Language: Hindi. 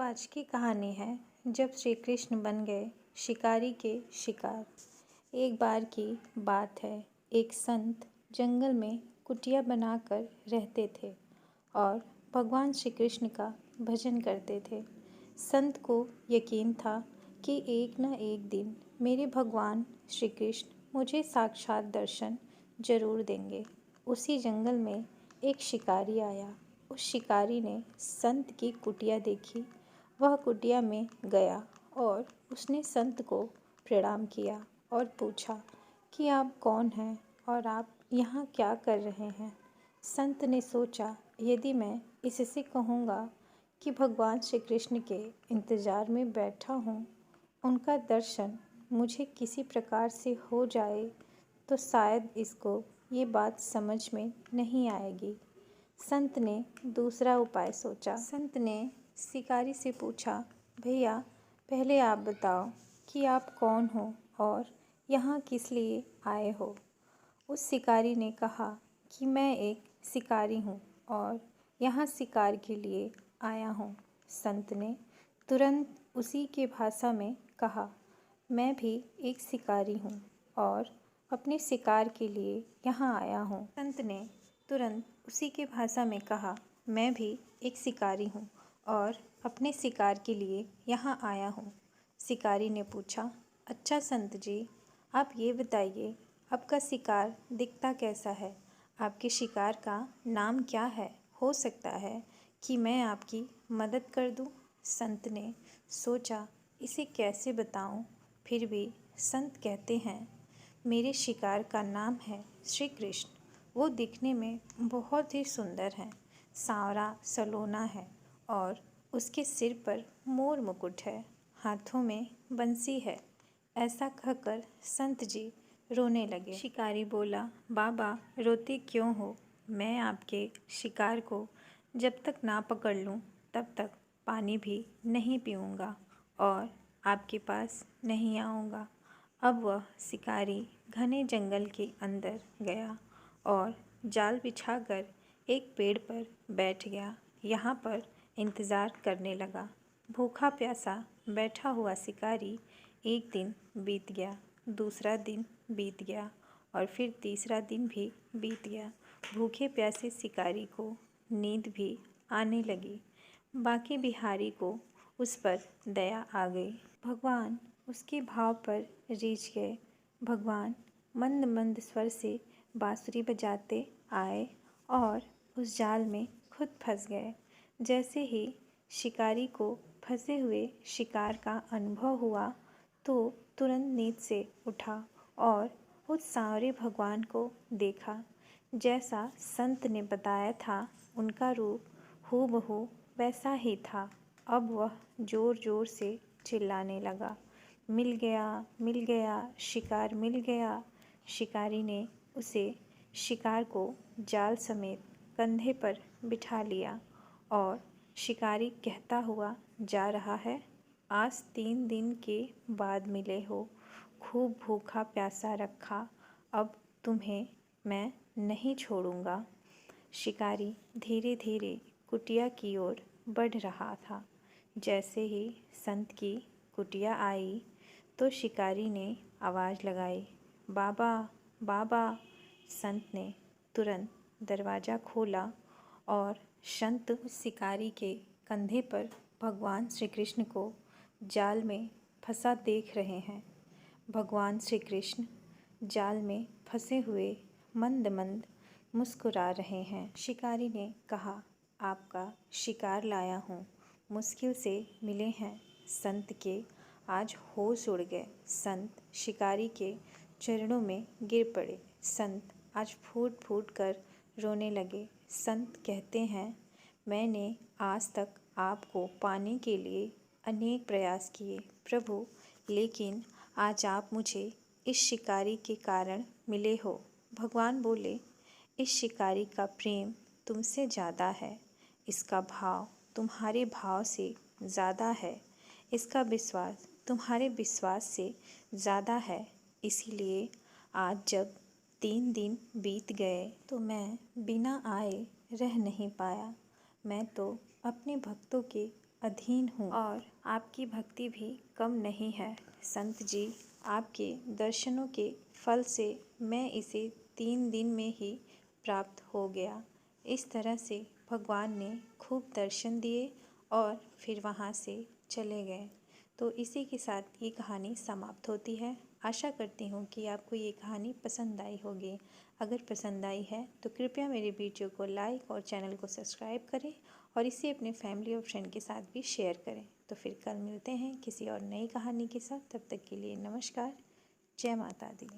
आज की कहानी है जब श्री कृष्ण बन गए शिकारी के शिकार। एक बार की बात है, एक संत जंगल में कुटिया बनाकर रहते थे और भगवान श्री कृष्ण का भजन करते थे। संत को यकीन था कि एक न एक दिन मेरे भगवान श्री कृष्ण मुझे साक्षात दर्शन जरूर देंगे। उसी जंगल में एक शिकारी आया। उस शिकारी ने संत की कुटिया देखी। वह कुटिया में गया और उसने संत को प्रणाम किया और पूछा कि आप कौन हैं और आप यहाँ क्या कर रहे हैं। संत ने सोचा, यदि मैं इससे कहूँगा कि भगवान श्री कृष्ण के इंतज़ार में बैठा हूँ, उनका दर्शन मुझे किसी प्रकार से हो जाए तो शायद इसको ये बात समझ में नहीं आएगी। संत ने दूसरा उपाय सोचा। संत ने शिकारी से पूछा, भैया पहले आप बताओ कि आप कौन हो और यहाँ किस लिए आए हो। उस शिकारी ने कहा कि मैं एक शिकारी हूँ और यहाँ शिकार के लिए आया हूँ। संत ने तुरंत उसी के भाषा में कहा, मैं भी एक शिकारी हूँ और अपने शिकार के लिए यहाँ आया हूँ। संत ने तुरंत उसी के भाषा में कहा, मैं भी एक शिकारी हूँ और अपने शिकार के लिए यहाँ आया हूँ। शिकारी ने पूछा, अच्छा संत जी, आप ये बताइए आपका शिकार दिखता कैसा है? आपके शिकार का नाम क्या है? हो सकता है कि मैं आपकी मदद कर दूँ। संत ने सोचा, इसे कैसे बताऊँ। फिर भी संत कहते हैं, मेरे शिकार का नाम है श्री कृष्ण। वो दिखने में बहुत ही सुंदर है, सांवरा सलोना है और उसके सिर पर मोर मुकुट है, हाथों में बंसी है। ऐसा कहकर संत जी रोने लगे। शिकारी बोला, बाबा रोते क्यों हो? मैं आपके शिकार को जब तक ना पकड़ लूँ तब तक पानी भी नहीं पीऊँगा और आपके पास नहीं आऊँगा। अब वह शिकारी घने जंगल के अंदर गया और जाल बिछाकर एक पेड़ पर बैठ गया। यहाँ पर इंतज़ार करने लगा। भूखा प्यासा बैठा हुआ शिकारी एक दिन बीत गया, दूसरा दिन बीत गया और फिर तीसरा दिन भी बीत गया। भूखे प्यासे शिकारी को नींद भी आने लगी। बाकी बिहारी को उस पर दया आ गई। भगवान उसके भाव पर रीझ गए। भगवान मंद मंद स्वर से बांसुरी बजाते आए और उस जाल में खुद फंस गए। जैसे ही शिकारी को फंसे हुए शिकार का अनुभव हुआ तो तुरंत नींद से उठा और उस सांवरे भगवान को देखा। जैसा संत ने बताया था, उनका रूप हूबहू वैसा ही था। अब वह जोर जोर से चिल्लाने लगा, मिल गया, शिकार मिल गया। शिकारी ने उसे शिकार को जाल समेत कंधे पर बिठा लिया और शिकारी कहता हुआ जा रहा है, आज 3 दिन के बाद मिले हो, खूब भूखा प्यासा रखा, अब तुम्हें मैं नहीं छोड़ूंगा। शिकारी धीरे धीरे कुटिया की ओर बढ़ रहा था। जैसे ही संत की कुटिया आई तो शिकारी ने आवाज़ लगाई, बाबा बाबा। संत ने तुरंत दरवाज़ा खोला और संत शिकारी के कंधे पर भगवान श्री कृष्ण को जाल में फंसा देख रहे हैं। भगवान श्री कृष्ण जाल में फंसे हुए मंद मंद मुस्कुरा रहे हैं। शिकारी ने कहा, आपका शिकार लाया हूँ, मुश्किल से मिले हैं। संत के आज होश उड़ गए। संत शिकारी के चरणों में गिर पड़े। संत आज फूट फूट कर रोने लगे। संत कहते हैं, मैंने आज तक आपको पाने के लिए अनेक प्रयास किए प्रभु, लेकिन आज आप मुझे इस शिकारी के कारण मिले हो। भगवान बोले, इस शिकारी का प्रेम तुमसे ज़्यादा है, इसका भाव तुम्हारे भाव से ज़्यादा है, इसका विश्वास तुम्हारे विश्वास से ज़्यादा है। इसीलिए आज जब 3 दिन बीत गए तो मैं बिना आए रह नहीं पाया। मैं तो अपने भक्तों के अधीन हूँ और आपकी भक्ति भी कम नहीं है। संत जी, आपके दर्शनों के फल से मैं इसे 3 दिन में ही प्राप्त हो गया। इस तरह से भगवान ने खूब दर्शन दिए और फिर वहाँ से चले गए। तो इसी के साथ ये कहानी समाप्त होती है। आशा करती हूँ कि आपको ये कहानी पसंद आई होगी। अगर पसंद आई है तो कृपया मेरे वीडियो को लाइक और चैनल को सब्सक्राइब करें और इसे अपने फैमिली और फ्रेंड के साथ भी शेयर करें। तो फिर कल मिलते हैं किसी और नई कहानी के साथ। तब तक के लिए नमस्कार। जय माता दी।